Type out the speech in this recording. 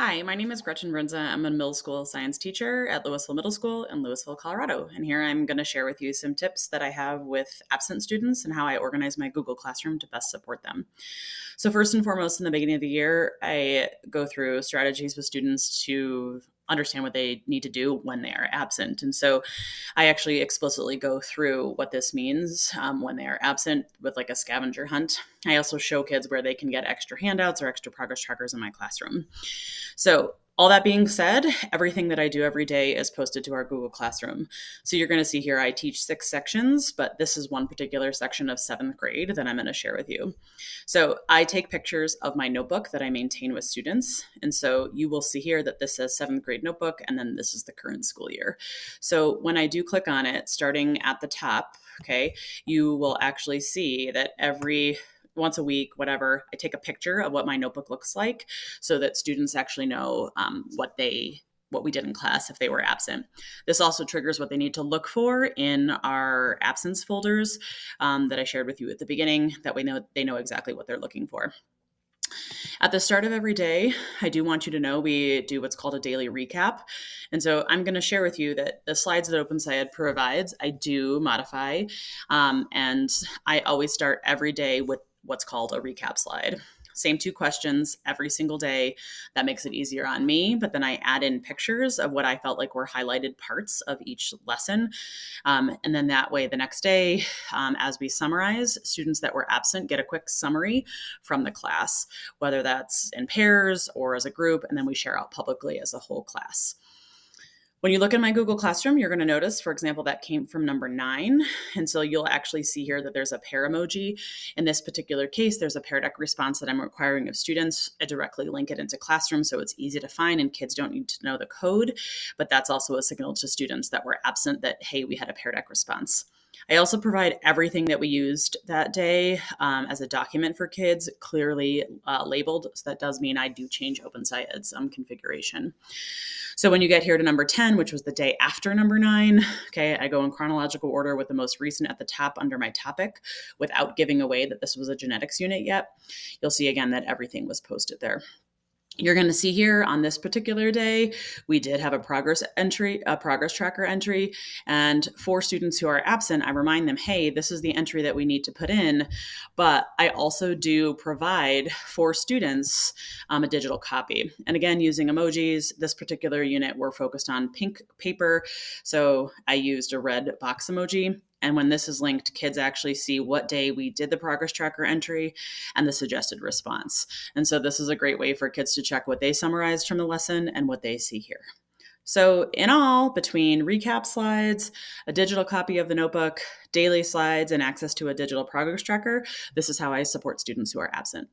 Hi, my name is Gretchen Brunza. I'm a middle school science teacher at Louisville Middle School in Louisville, Colorado. And here I'm going to share with you some tips that I have with absent students and how I organize my Google Classroom to best support them. So, first and foremost, in the beginning of the year, I go through strategies with students to understand what they need to do when they are absent. And so I actually explicitly go through what this means when they are absent with like a scavenger hunt. I also show kids where they can get extra handouts or extra progress trackers in my classroom. So, all that being said, everything that I do every day is posted to our Google Classroom. So you're going to see here I teach 6 sections, but this is one particular section of 7th grade that I'm going to share with you. So I take pictures of my notebook that I maintain with students. And so you will see here that this says 7th grade notebook, and then this is the current school year. So when I do click on it, starting at the top, okay, you will actually see that every once a week, whatever, I take a picture of what my notebook looks like so that students actually know what we did in class if they were absent. This also triggers what they need to look for in our absence folders that I shared with you at the beginning. That way they know exactly what they're looking for. At the start of every day, I do want you to know we do what's called a daily recap. And so I'm going to share with you that the slides that OpenSciEd provides, I do modify. And I always start every day with what's called a recap slide. Same 2 questions every single day. That makes it easier on me. But then I add in pictures of what I felt like were highlighted parts of each lesson. And then that way, the next day, as we summarize, students that were absent get a quick summary from the class, whether that's in pairs or as a group, and then we share out publicly as a whole class. When you look in my Google Classroom, you're going to notice, for example, that came from number 9. And so you'll actually see here that there's a pair emoji. In this particular case, there's a Pear Deck response that I'm requiring of students. I directly link it into Classroom so it's easy to find and kids don't need to know the code. But that's also a signal to students that were absent that, hey, we had a Pear Deck response. I also provide everything that we used that day as a document for kids, clearly labeled. So that does mean I do change OpenSciEd's configuration. So when you get here to number 10, which was the day after number 9, okay, I go in chronological order with the most recent at the top under my topic without giving away that this was a genetics unit yet. You'll see again that everything was posted there. You're going to see here on this particular day, we did have a progress tracker entry. And for students who are absent, I remind them, hey, this is the entry that we need to put in. But I also do provide for students a digital copy. And again, using emojis, this particular unit, we're focused on pink paper. So I used a red box emoji. And when this is linked, kids actually see what day we did the progress tracker entry and the suggested response. And so this is a great way for kids to check what they summarized from the lesson and what they see here. So in all, between recap slides, a digital copy of the notebook, daily slides, and access to a digital progress tracker, this is how I support students who are absent.